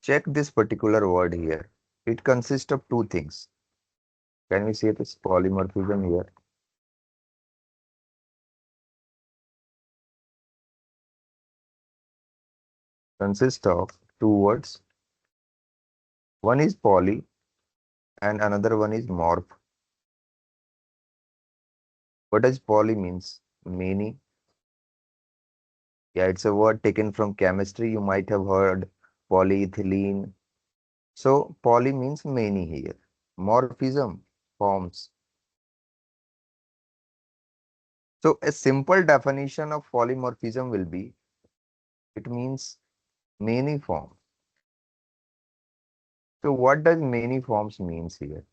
check this particular word here. It consists of two things. Can we see this polymorphism here? Consists of two words. One is poly and another one is morph. What does poly means? Many. Yeah, it's a word taken from chemistry. You might have heard polyethylene. So poly means many here. Morphism, forms. So a simple definition of polymorphism will be, it means many forms. So what does many forms means here?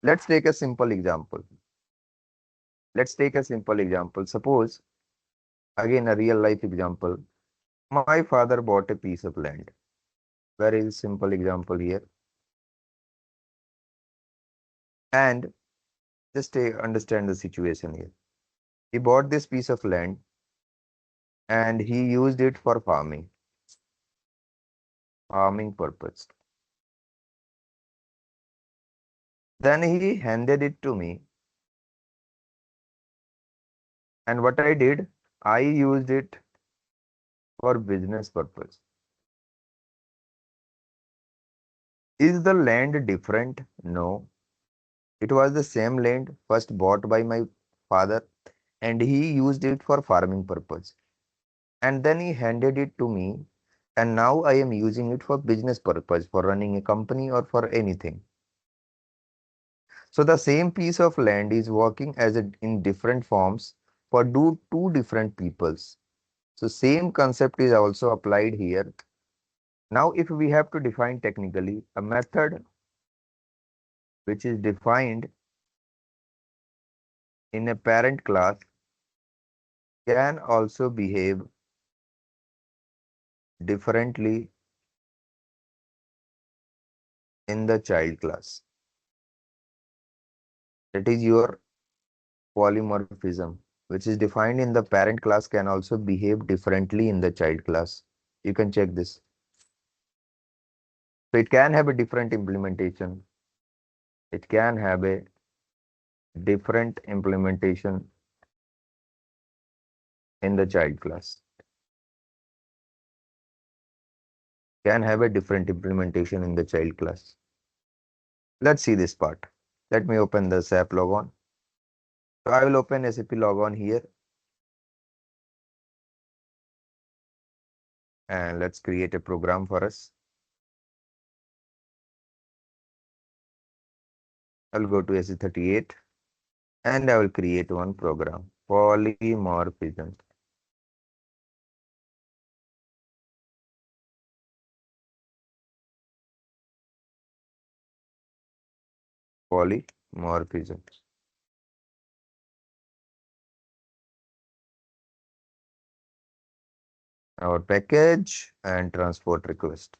Let's take a simple example. Suppose, again, a real life example. My father bought a piece of land. Very simple example here. And just understand the situation here. He bought this piece of land and he used it for farming purpose. Then he handed it to me. And what I did, I used it for business purpose. Is the land different? No. It was the same land first bought by my father and he used it for farming purpose. And then he handed it to me and now I am using it for business purpose, for running a company or for anything. So the same piece of land is working in different forms for two different peoples. So same concept is also applied here. Now, if we have to define technically, a method which is defined in a parent class can also behave differently in the child class. That is your polymorphism, which is defined in the parent class can also behave differently in the child class. You can check this. So it can have a different implementation. It can have a different implementation in the child class. Can have a different implementation in the child class. Let's see this part. Let me open the SAP logon. So I will open SAP logon here. And let's create a program for us. I'll go to SE38 and I will create one program, polymorphism. Polymorphism. Our package and transport request.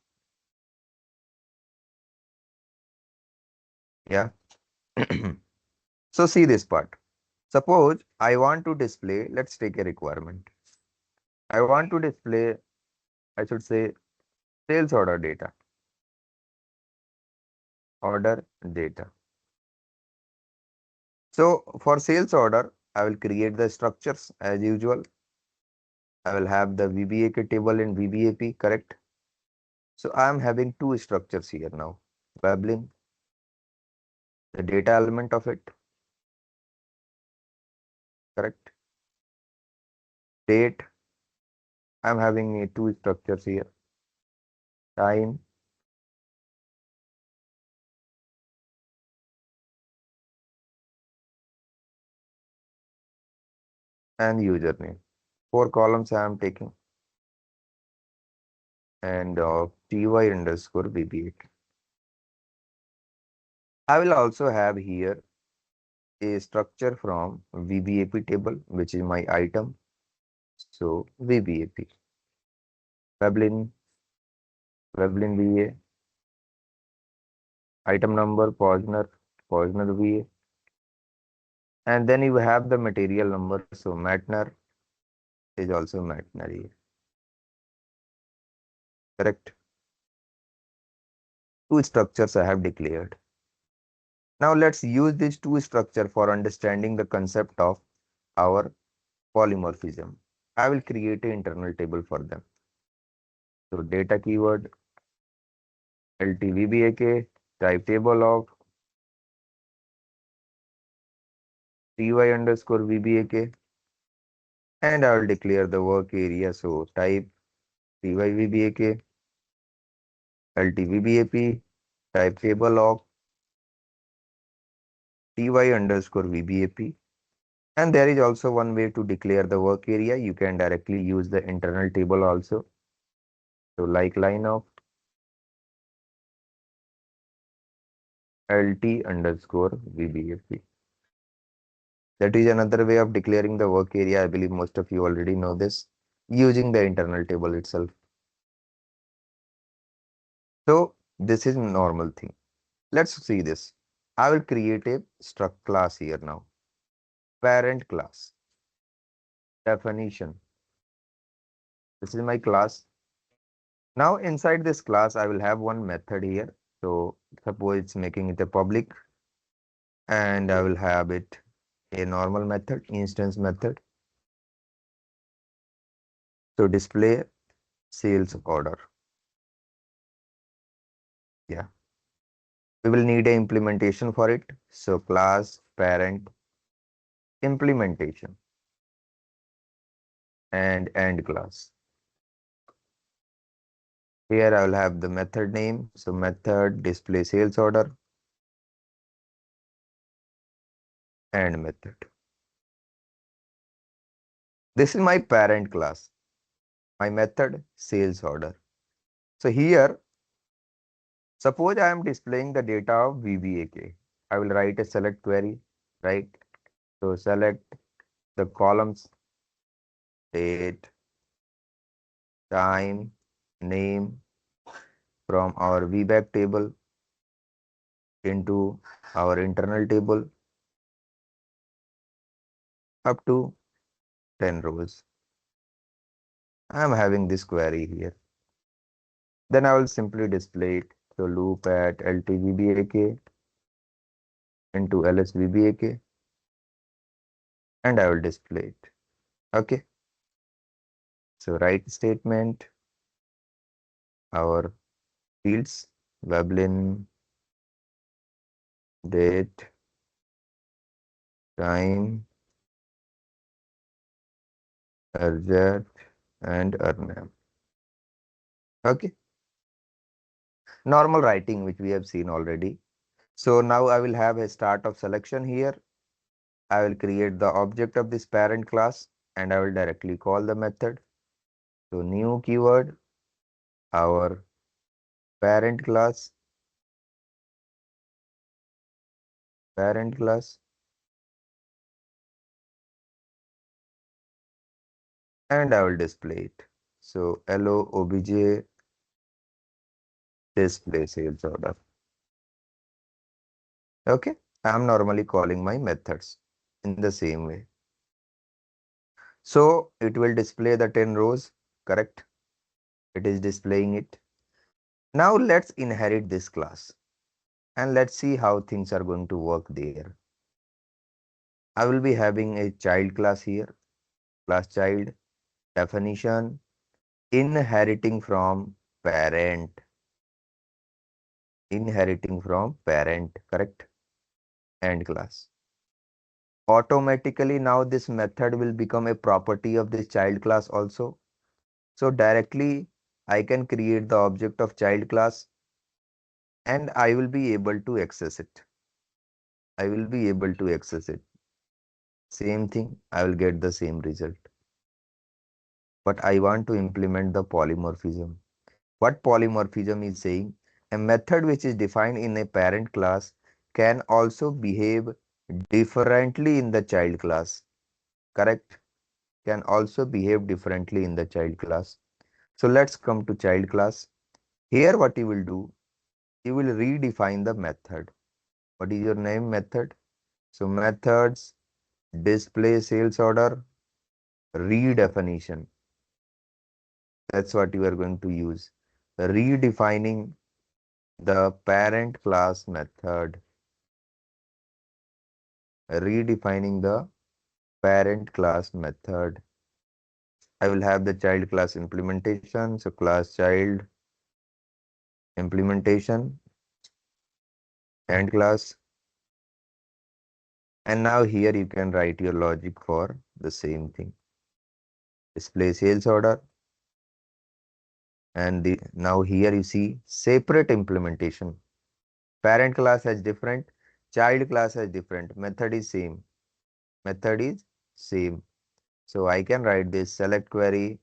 Yeah. So see this part. Suppose I want to display, let's take a requirement. I want to display, I should say, sales order data. Order data. So for sales order, I will create the structures as usual. I will have the VBAK table and VBAP, correct? So I am having two structures here now. Babbling, the data element of it, correct? Date, I am having two structures here. Time, and username. Four columns I am taking. And ty underscore VBAK. I will also have here a structure from VBAP table, which is my item. So VBAP. Veblen VA, item number, Posner VA. And then you have the material number. So Matner is also Matner here. Correct. Two structures I have declared. Now let's use these two structures for understanding the concept of our polymorphism. I will create an internal table for them. So data keyword, LTVBAK, type table of ty underscore VBAK, and I will declare the work area. So type tyVBAK, LTVBAP, type table of ty underscore VBAP. And there is also one way to declare the work area. You can directly use the internal table also. So like line of LT underscore VBAP. That is another way of declaring the work area. I believe most of you already know this using the internal table itself. So this is normal thing. Let's see this. I will create a struct class here now. Parent class. Definition. This is my class. Now inside this class, I will have one method here. So suppose it's making it a public, and I will have it a normal method, instance method. So display sales order. Yeah. We will need a implementation for it. So class parent implementation and end class. Here I will have the method name. So method display sales order and method. This is my parent class, my method sales order. So here, suppose I am displaying the data of VBAK. I will write a select query, right? So select the columns, date, time, name from our VBAK table into our internal table up to 10 rows. I am having this query here. Then I will simply display it. So loop at LTVBAK into LSVBAK, and I will display it. Okay. So write statement, our fields, Veblen, date, time, RZ, and name. Okay. Normal writing, which we have seen already. So now I will have a start of selection here. I will create the object of this parent class, and I will directly call the method. So new keyword, our parent class, and I will display it. So hello obj display sales order. Okay, I am normally calling my methods in the same way. So it will display the 10 rows, correct? It is displaying it. Now let's inherit this class and let's see how things are going to work there. I will be having a child class here, class child, definition, inheriting from parent, correct? End class. Automatically now this method will become a property of this child class also. So directly I can create the object of child class and I will be able to access it. Same thing, I will get the same result. But I want to implement the polymorphism. What polymorphism is saying? A method which is defined in a parent class can also behave differently in the child class. Correct? Can also behave differently in the child class. So let's come to child class. Here what you will do, you will redefine the method. What is your name method? So methods, display sales order, redefinition. That's what you are going to use. Redefining the parent class method, redefining the parent class method. I will have the child class implementation. So class child implementation and class. And now here you can write your logic for the same thing. Display sales order. And now here you see separate implementation. Parent class has different, child class has different. Method is same. Method is same. So I can write this select query,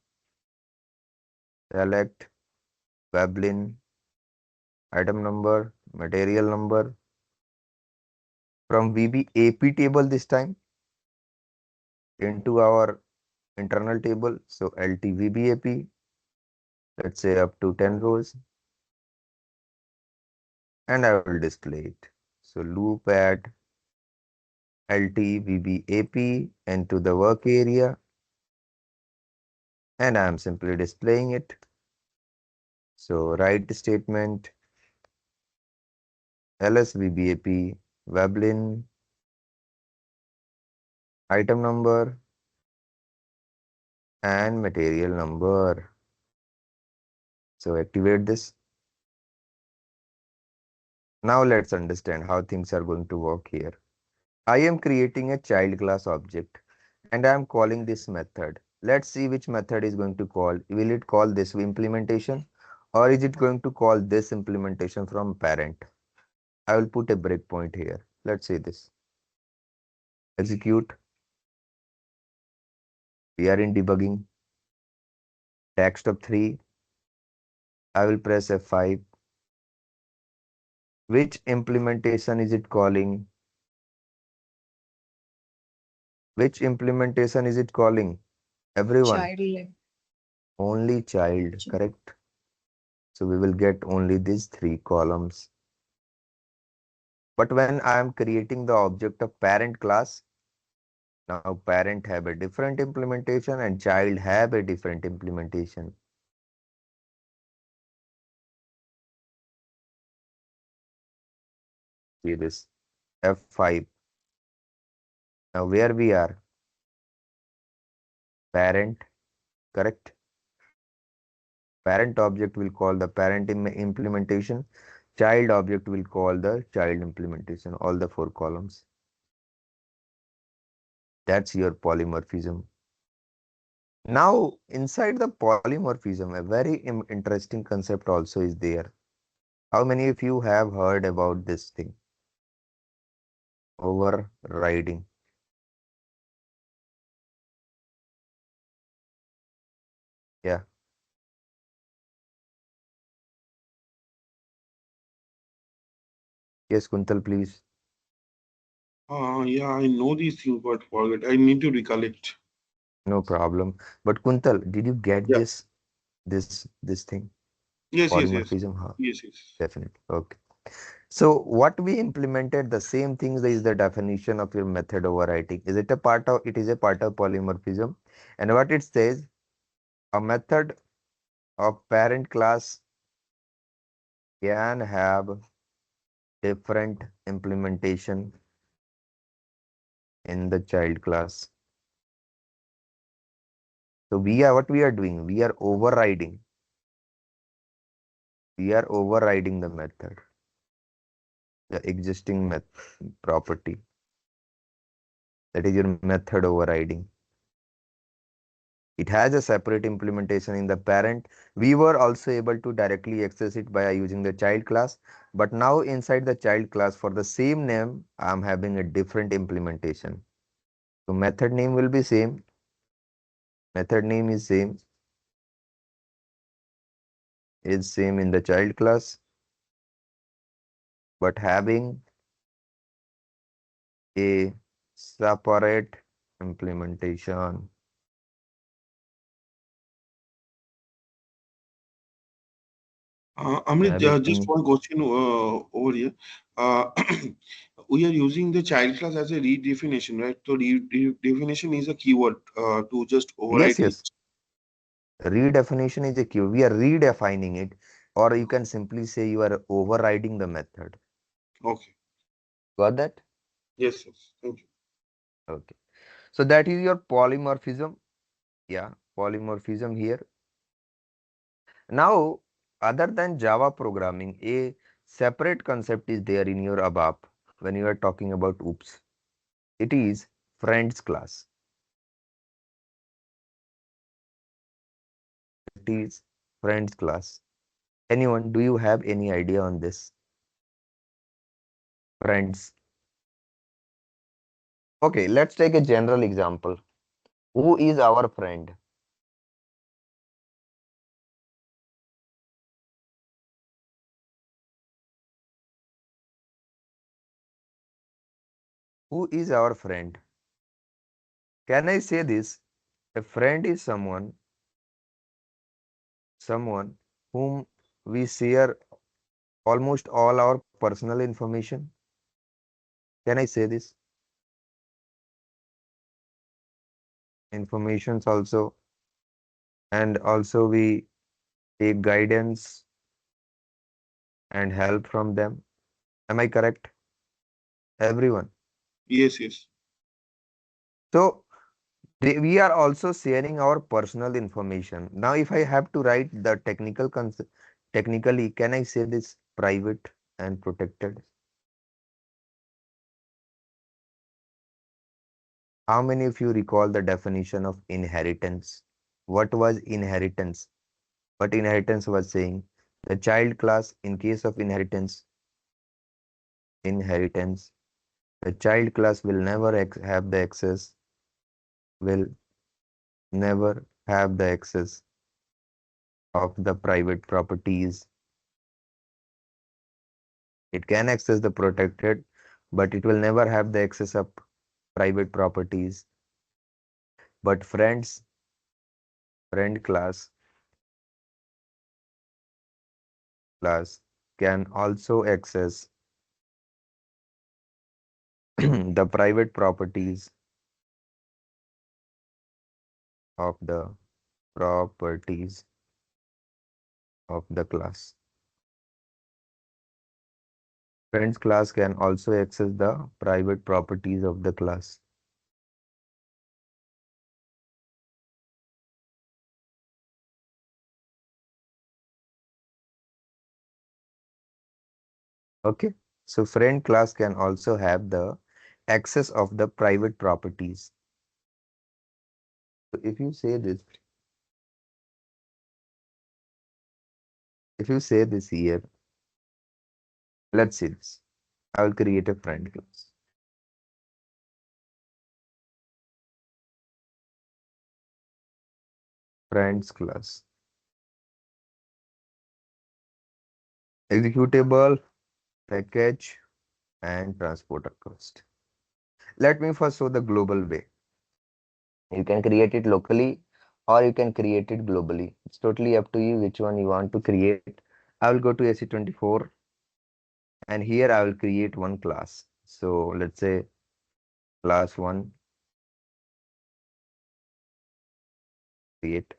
select Veblen, item number, material number from VBAP table this time into our internal table. So LT VBAP, let's say up to 10 rows, and I will display it. So loop add LT VBAP into the work area, and I am simply displaying it. So write statement ls VBAP Veblen item number and material number. So activate this. Now let's understand how things are going to work here. I am creating a child class object and I am calling this method. Let's see which method is going to call. Will it call this implementation or is it going to call this implementation from parent? I will put a breakpoint here. Let's say this. Execute. We are in debugging. Text of 3. I will press F5. Which implementation is it calling? Which implementation is it calling? Everyone. Child. Only child, correct? So we will get only these 3 columns. But when I am creating the object of parent class, now parent have a different implementation and child have a different implementation. See this F5. Now where we are? Parent, correct? Parent object will call the parent implementation. Child object will call the child implementation, all the 4 columns. That's your polymorphism. Now, inside the polymorphism, a very interesting concept also is there. How many of you have heard about this thing? Overriding. Yeah. Yes, Kuntal, please. Yeah, I know these things, but forget. I need to recollect. No problem. But Kuntal, did you get Yeah. this thing? Yes, yes, yes. Polymorphism? Huh? Yes, yes. Definitely. Okay. So what we implemented, the same things is the definition of your method overriding. Is it a part of, it is a part of polymorphism. And what it says, a method of parent class can have different implementation in the child class. So what we are doing, we are overriding. We are overriding the method, the existing property. That is your method overriding. It has a separate implementation in the parent. We were also able to directly access it by using the child class. But now inside the child class for the same name, I'm having a different implementation. So method name will be same. Method name is same in the child class, but having a separate implementation. Amrit, just Having, one question over here. Uh, we are using the child class as a redefinition, right? So redefinition is a keyword to just yes, override yes. each. Redefinition is a keyword. We are redefining it. or you can simply say you are overriding the method. Okay. Got that? Yes, yes. Thank you. Okay. So that is your polymorphism. Yeah, polymorphism here. Now, other than Java programming, a separate concept is there in your ABAP when you are talking about OOPS. It is friends class. It is friends class. Anyone, do you have any idea on this? Friends. Okay, let's take a general example. Who is our friend? Who is our friend? Can I say this? A friend is someone whom we share almost all our personal information. Can I say this? Informations also, and also we take guidance and help from them. Am I correct? Everyone. Yes, yes. So we are also sharing our personal information. Now, if I have to write the technical concept, technically, can I say this private and protected? How many of you recall the definition of inheritance? What was inheritance? What inheritance was saying? The child class, in case of inheritance, the child class will never have the access, will never have the access of the private properties. It can access the protected, but it will never have the access of private properties. But friend class can also access the private properties of the properties of the class. Friends class can also access the private properties of the class. Okay. So friend class can also have the access of the private properties. So if you say this here, let's see this. I will create a friend class. Friends class. Executable, package, and transporter cost. Let me first show the global way. You can create it locally or you can create it globally. It's totally up to you which one you want to create. I will go to AC24 and here I will create one class. So let's say class 1, create.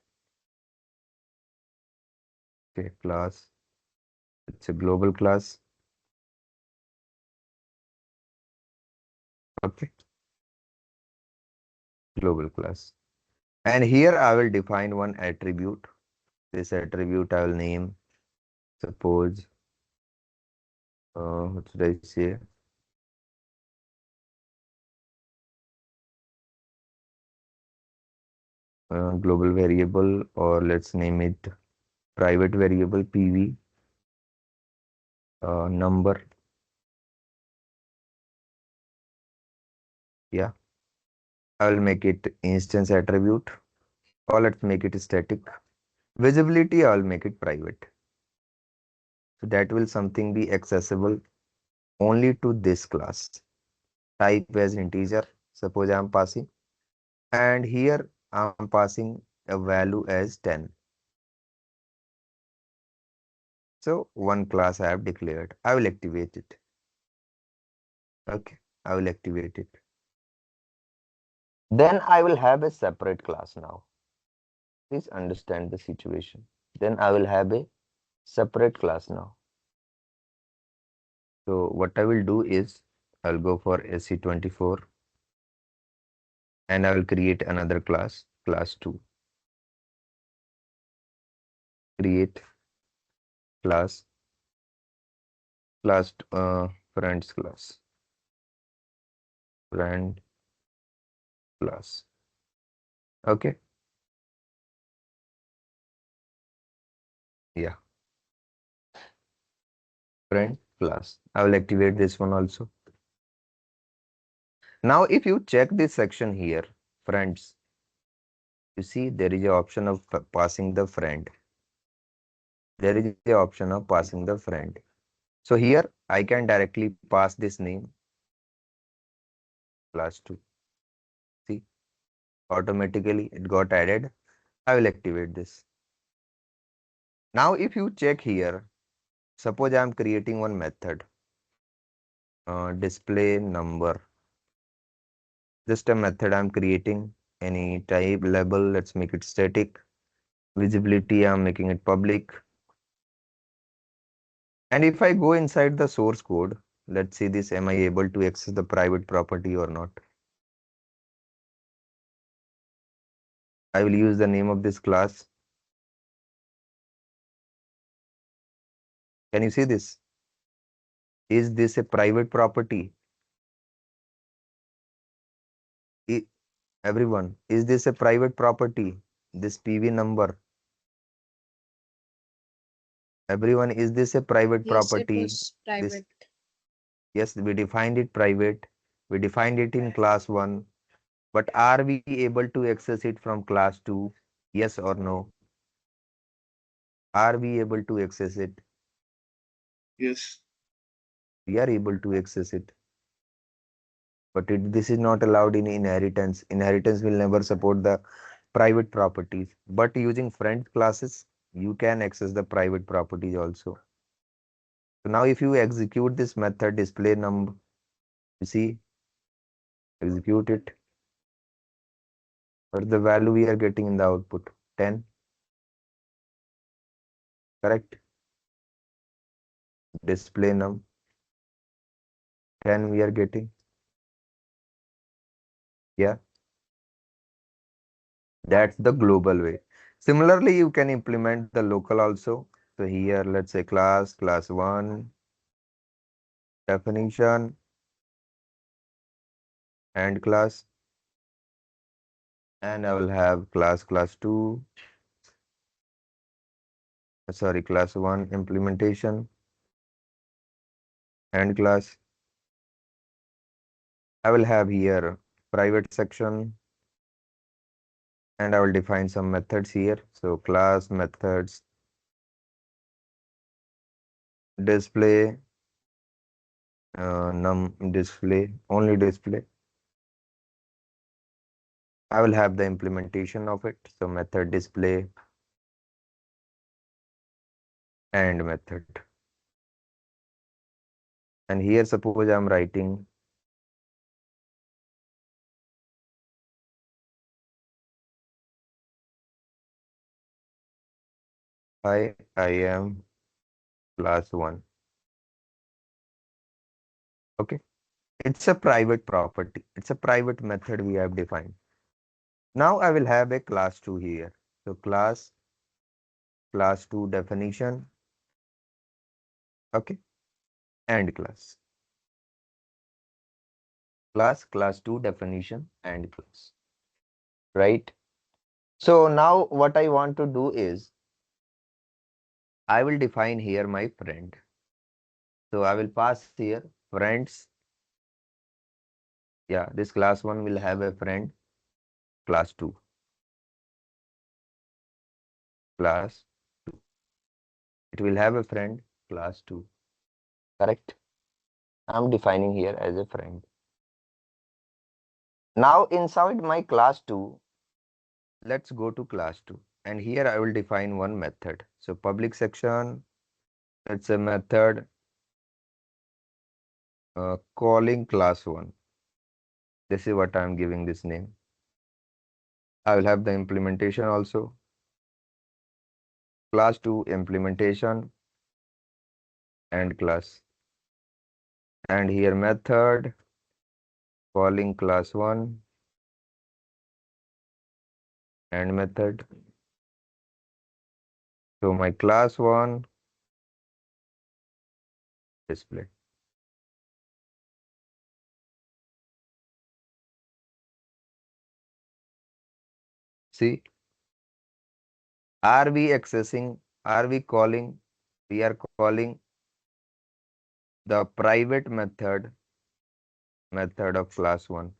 Okay, class. It's a global class. Okay, global class. And here I will define one attribute. This attribute I will name, suppose, what should I say? Global variable, or let's name it private variable PV, number. Yeah, I will make it instance attribute, or let's make it static. Visibility, I will make it private. So that will something be accessible only to this class. Type as integer. Suppose I am passing, and here I am passing a value as 10. So one class I have declared. I will activate it. Okay, I will activate it. Then I will have a separate class now. Please understand the situation. Then I will have a separate class now. So what I will do is I'll go for SC24 and I will create another class, class 2. Create class, class, friends class, friend class. Okay. Yeah. Friend class. I will activate this one also. Now, if you check this section here, friends, you see there is a option of passing the friend. There is a option of passing the friend. So here I can directly pass this name class 2. See, automatically it got added. I will activate this. Now, if you check here, suppose I am creating one method, display number. Just a method I'm creating. Any type label, let's make it static. Visibility, I'm making it public. And if I go inside the source code, let's see this, am I able to access the private property or not? I will use the name of this class. Can you see this? Is this a private property? I- Everyone, is this a private property? This PV number. Everyone, is this a private Yes, it property? was This, private. yes, we defined it private. We defined it in class 1. But are we able to access it from class 2? Yes or no? Are we able to access it? Yes. We are able to access it. But this is not allowed in inheritance. Inheritance will never support the private properties. But using friend classes, you can access the private properties also. So now if you execute this method display number, you see, execute it. What is the value we are getting in the output? 10, correct? Display num 10 we are getting. Yeah, that's the global way. Similarly, you can implement the local also. So here, let's say class 1, definition, and class, and I will have class 2, sorry, class 1 implementation, and class. I will have here private section, and I will define some methods here. So class methods, display, num display, only display. I will have the implementation of it. So method display and method. And here suppose I'm writing I am class 1. Okay. It's a private property. It's a private method we have defined. Now I will have a class 2 here. So class 2 definition. Okay. And class 2 definition and class. Right. So now what I want to do is I will define here my friend. So I will pass here friends. Yeah, this class 1 will have a friend, class 2, class 2. It will have a friend, class 2. Correct? I'm defining here as a friend. Now inside my class 2, let's go to class 2. And here I will define one method. So public section, it's a method calling class 1. This is what I'm giving this name. I will have the implementation also. Class 2 implementation. and class. And here method calling class 1 and method. So my class 1 display. See, are we accessing, are we calling, we are calling the private method of class 1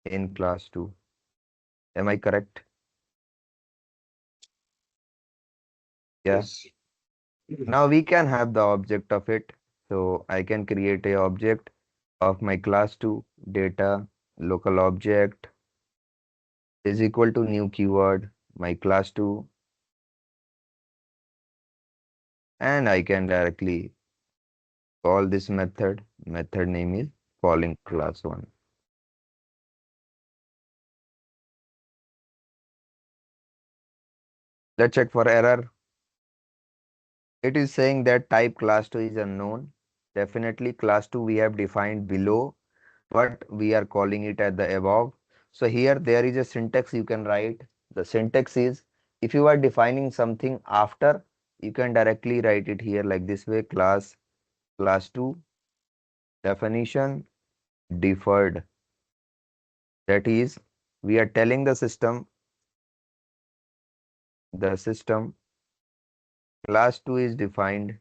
in class 2. Am I correct? Yeah. Yes. Now we can have the object of it. So I can create a object of my class 2 data local object is equal to new keyword my class 2, and I can directly call this method name is calling class 1. Let's check for error. It is saying that type class 2 is unknown. Definitely class 2 we have defined below, but we are calling it at the above. So here there is a syntax you can write. The syntax is, if you are defining something after, you can directly write it here like this way: class 2 definition deferred. That is, we are telling the system class 2 is defined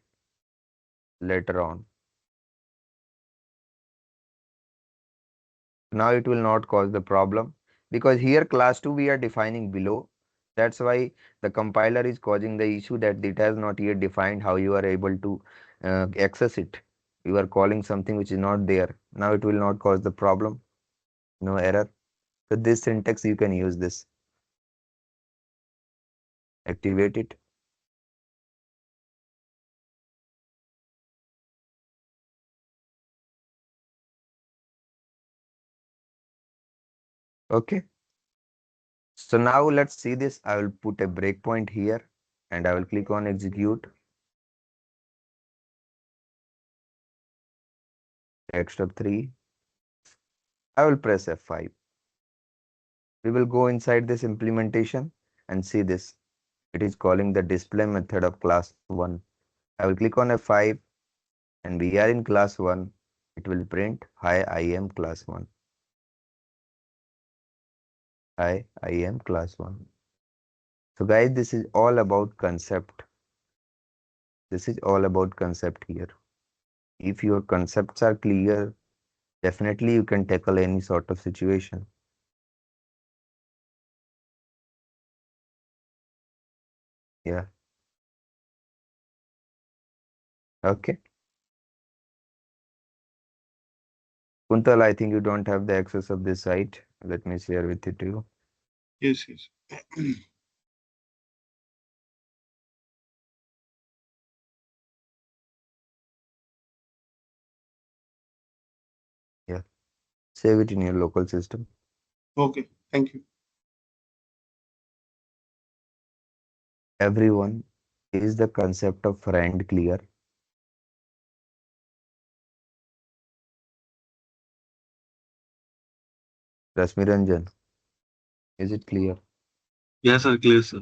later on. Now it will not cause the problem because here class 2 we are defining below. That's why the compiler is causing the issue that it has not yet defined how you are able to access it. You are calling something which is not there. Now it will not cause the problem. No error. So this syntax you can use this. Activate it. Okay. So now let's see this. I will put a breakpoint here and I will click on execute. Text of 3. I will press F5. We will go inside this implementation and see this. It is calling the display method of class 1. I will click on F5 and we are in class 1. It will print, hi, I am class 1. Hi, I am class 1. So guys, this is all about concept. This is all about concept here. If your concepts are clear, definitely you can tackle any sort of situation. Yeah. Okay. Kuntal, I think you don't have the access of this site. Let me share with it to you. Yes, yes. Yeah. Save it in your local system. Okay, thank you. Everyone, is the concept of friend clear? Rasmiranjan, is it clear? Yes, sir, clear, sir.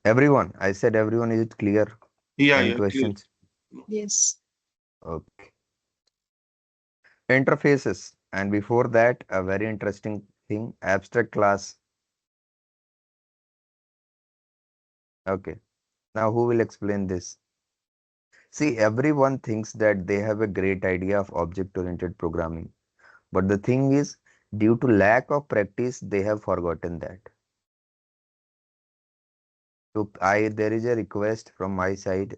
Everyone, I said everyone, is it clear? Yeah, Any yeah, clear. questions? Yes. Okay. Interfaces. And before that, a very interesting thing, abstract class. Okay. Now, who will explain this? See, everyone thinks that they have a great idea of object-oriented programming. But the thing is, due to lack of practice, they have forgotten that. So there is a request from my side.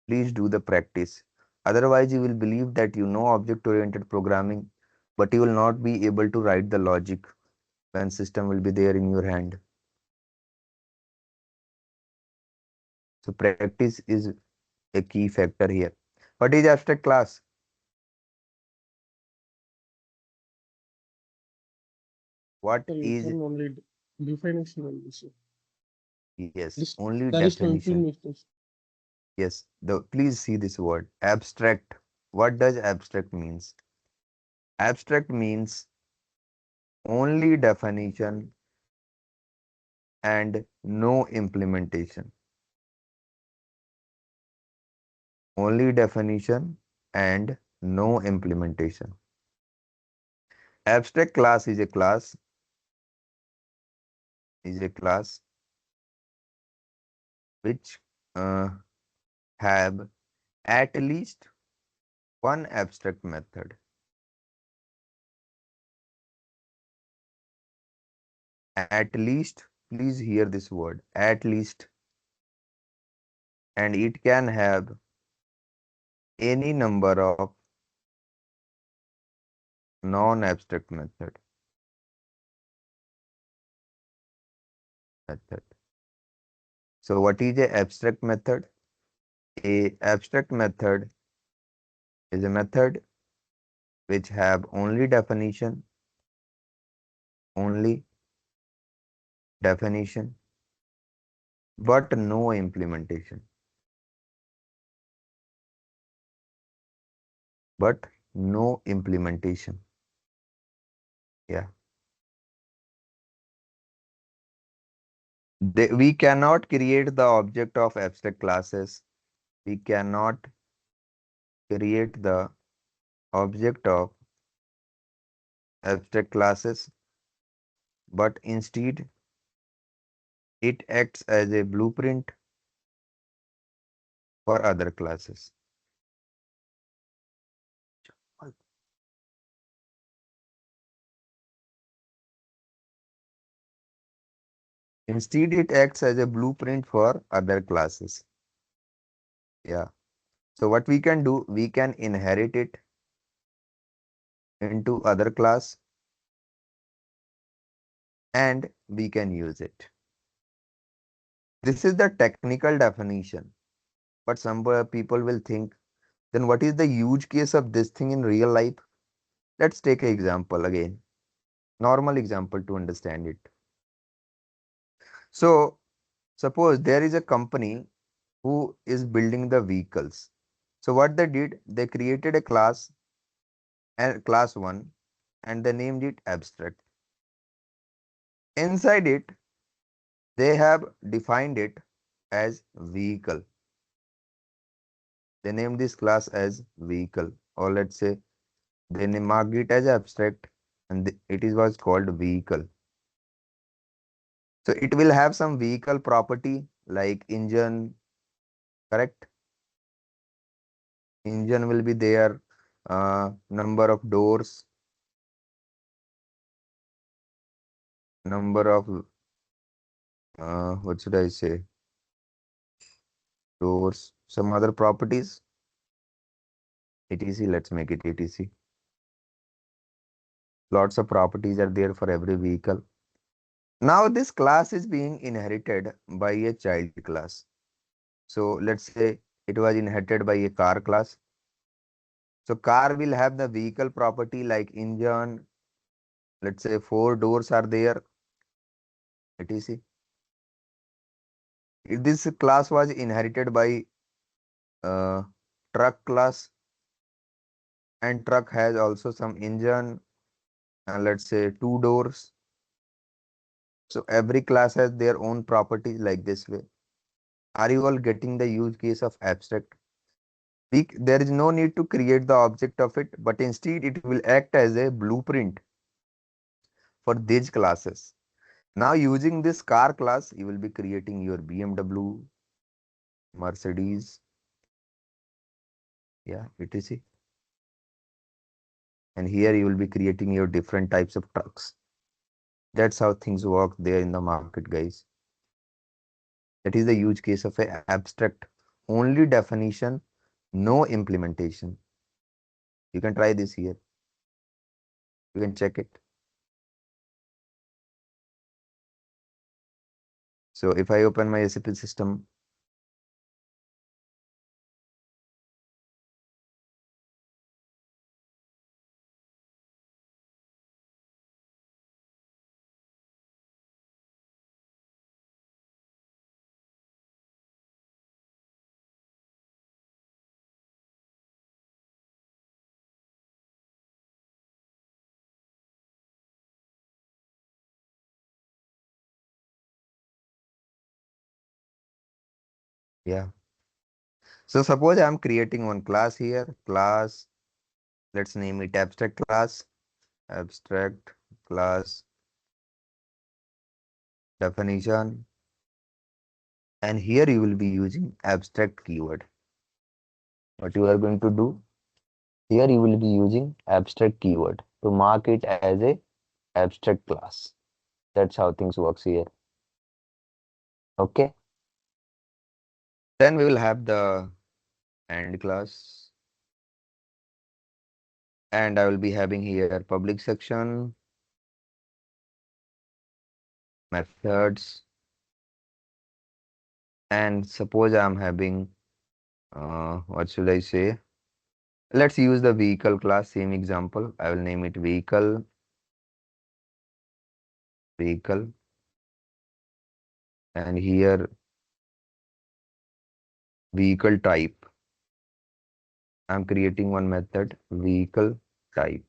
Please do the practice. Otherwise, you will believe that you know object-oriented programming, but you will not be able to write the logic when system will be there in your hand. So practice is a key factor here. What is abstract class? What Sorry, is one only definition only, sir. Yes, This only there is definition. confirmation. Yes, the please see this word abstract. What does abstract means? Abstract means only definition and no implementation. Only definition and no implementation. Abstract class is a class which uh, have at least one abstract method. At least, please hear this word, at least, and it can have any number of non-abstract method. So what is a abstract method? A abstract method is a method which have only only definition, but no implementation. But no implementation. Yeah. We cannot create the object of abstract classes. We cannot create the object of abstract classes, but instead it acts as a blueprint for other classes. Instead, it acts as a blueprint for other classes. Yeah. So what we can do, we can inherit it into other class and we can use it. This is the technical definition. But some people will think, then what is the use case of this thing in real life? Let's take an example again. Normal example to understand it. So suppose there is a company who is building the vehicles. So what they did, they created a class and class 1 and they named it abstract. Inside it, they have defined it as vehicle. They named this class as vehicle, or let's say they marked it as abstract and it is was called vehicle. So it will have some vehicle property like engine, correct? Engine will be there, number of doors, number of, what should I say? Doors, some other properties, etc. Let's make it etc. Lots of properties are there for every vehicle. Now this class is being inherited by a child class. So let's say it was inherited by a car class. So car will have the vehicle property like engine. Let's say 4 doors are there, etc. This class was inherited by uh, truck class, and truck has also some engine and let's say 2 doors. So every class has their own properties like this way. Are you all getting the use case of abstract? There is no need to create the object of it, but instead it will act as a blueprint for these classes. Now using this car class, you will be creating your BMW, Mercedes, yeah, etc. And here you will be creating your different types of trucks. That's how things work there in the market, guys. That is the use case of a abstract. Only definition, no implementation. You can try this here. You can check it. So if I open my SAP system, Yeah. So suppose I'm creating one class here. Class, let's name it abstract class. Abstract class definition. And here you will be using abstract keyword. What you are going to do? Here you will be using abstract keyword to mark it as a abstract class. That's how things works here. Okay. Then we will have the end class. And I will be having here public section, methods, and suppose I'm having, what should I say? Let's use the vehicle class, same example. I will name it vehicle, and here vehicle type. I'm creating one method, vehicle type,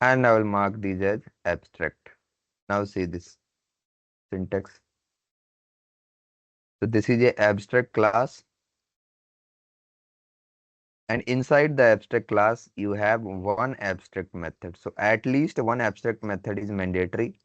and I will mark these as abstract. Now see this syntax. So this is a abstract class, and inside the abstract class, you have one abstract method. So at least one abstract method is mandatory.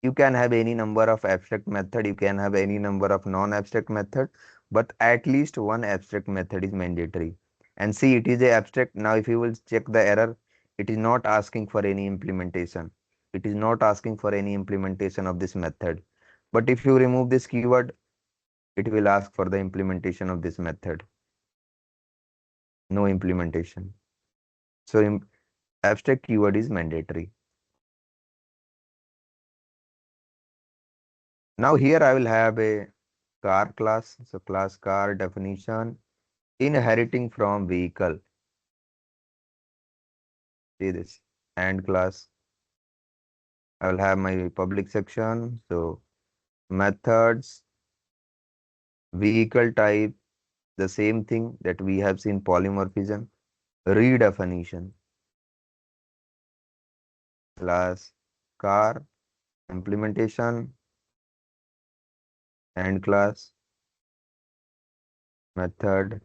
You can have any number of abstract method, you can have any number of non-abstract method, but at least one abstract method is mandatory. And see, it is a abstract. Now if you will check the error, it is not asking for any implementation. It is not asking for any implementation of this method. But if you remove this keyword, it will ask for the implementation of this method. No implementation. So abstract keyword is mandatory. Now here I will have a car class. So class car definition, inheriting from vehicle. See this and class. I will have my public section. So methods, vehicle type, the same thing that we have seen polymorphism, redefinition, class car, implementation, and class, method,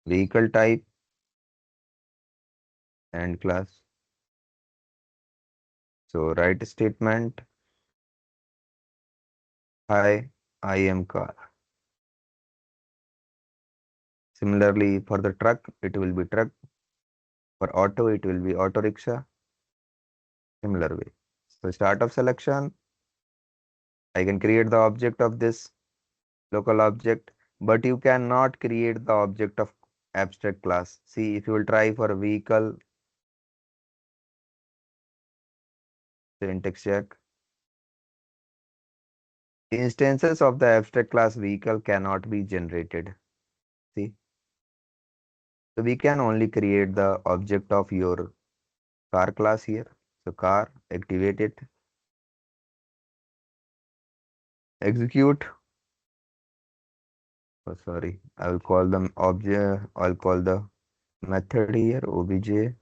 vehicle type, and class. So write statement, hi, I am car. Similarly, for the truck, it will be truck. For auto, it will be auto rickshaw. Similar way. So start of selection, I can create the object of this local object, but you cannot create the object of abstract class. See, if you will try for a vehicle, syntax check, instances of the abstract class vehicle cannot be generated. See, so we can only create the object of your car class here. So car, activate it, execute. Oh, sorry, I will call them object. I'll call the method here, obj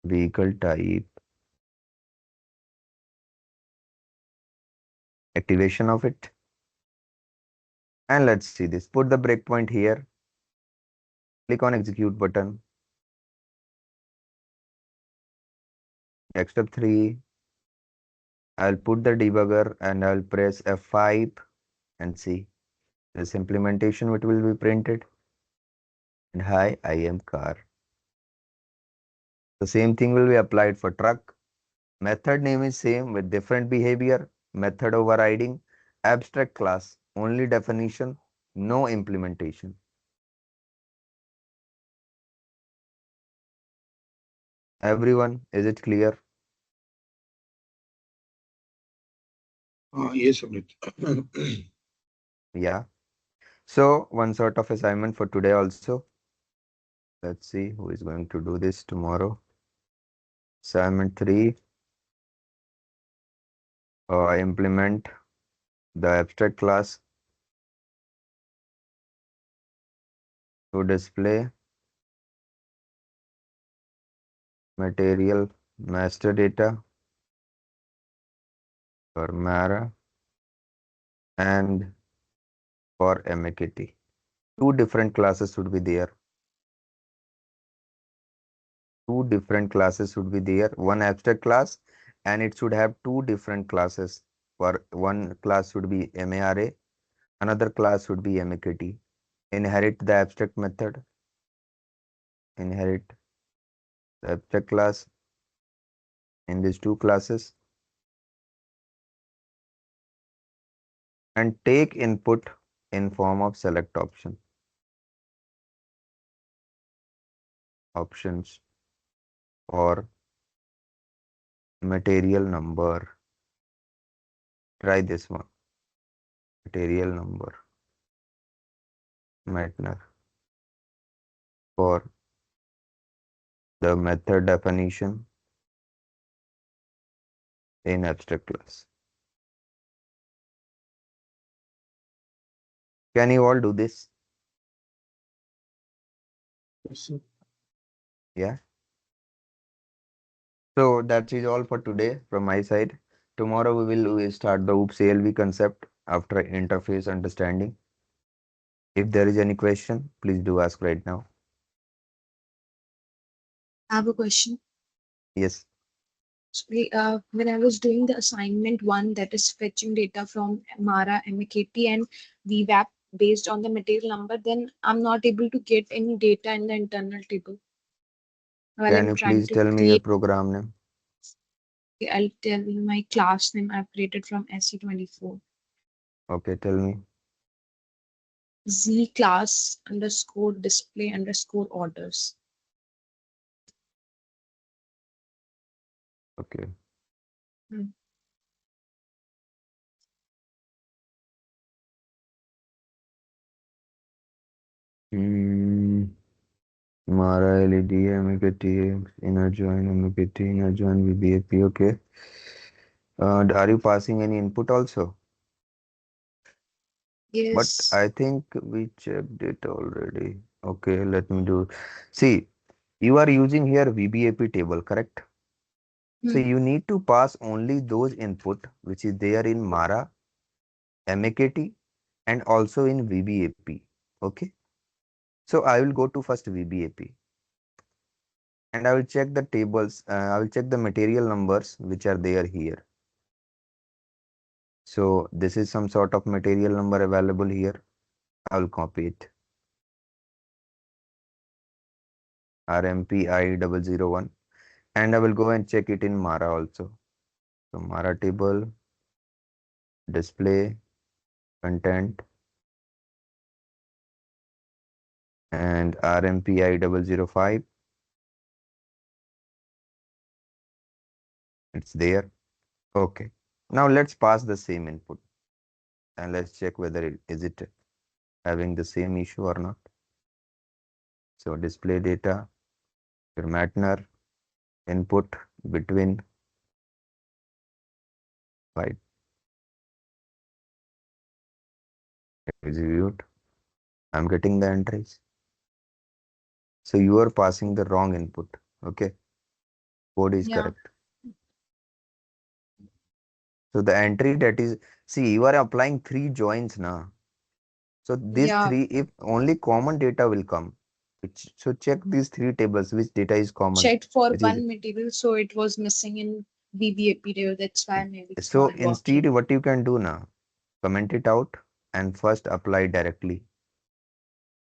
vehicle type, activation of it. And let's see this. Put the breakpoint here. Click on execute button. Next step 3. I'll put the debugger and I'll press F5 and see this implementation which will be printed. And hi, I am car. The same thing will be applied for truck. Method name is same with different behavior. Method overriding. Abstract class. Only definition. No implementation. Everyone, is it clear? Yes, Amit. Yeah. So one sort of assignment for today also. Let's see who is going to do this tomorrow. Assignment 3. Implement the abstract class to display material master data for Mara and for MAKT. Two different classes should be there. Two different classes should be there. One abstract class, and it should have two different classes. For one class should be MARA, another class should be MAKT. Inherit the abstract method. Inherit the abstract class in these two classes and take input in form of select options for material number. Try this one. Material number matter for the method definition in abstract class. Can you all do this? Yes, sir. Yeah. So that is all for today from my side. Tomorrow we will start the OOPS ALV concept after interface understanding. If there is any question, please do ask right now. I have a question. Yes. So, when I was doing the assignment one, that is fetching data from Mara, MAKT, and VWAP based on the material number, then I'm not able to get any data in the internal table while Can I'm you trying please to tell me your create. program name? I'll tell you my class name I've created from SE24. Okay, tell me. Z class underscore display underscore orders. Okay. Hmm. Hmm. Mara LED, MAKT, inner join, MAKT, inner join, VBAP. Okay. Are you passing any input also? But Yes. I think we checked it already. Okay, let me do. See, you are using here VBAP table, correct? So Hmm. you need to pass only those input which is there in Mara, MAKT, and also in VBAP. Okay. So I will go to first VBAP and I will check the tables. I will check the material numbers which are there here. So this is some sort of material number available here. I will copy it. RMPI001 and I will go and check it in Mara also. So Mara table, display, content, and RMPI005. It's there. Okay. Now let's pass the same input and let's check whether it is it having the same issue or not. So display data, your Matner input between 5 execute. I'm getting the entries. So you are passing the wrong input. Okay. Code is Yeah. correct. So the entry that is, see, you are applying three joins now. So these Yeah. three, if only common data will come. So check these three tables, which data is common, Checked for which is one material, so it was missing in VBAP table. That's why maybe it's so not instead working. what you can do now, comment it out and first apply directly.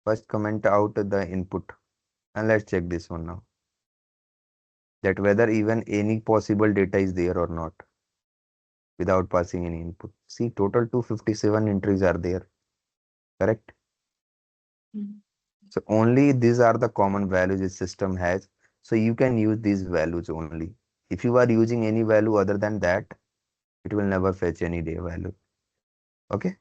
First comment out the input and let's check this one now. That whether even any possible data is there or not without passing any input. See, total 257 entries are there, correct? Hmm. So only these are the common values the system has. So you can use these values only. If you are using any value other than that, it will never fetch any day value. Okay.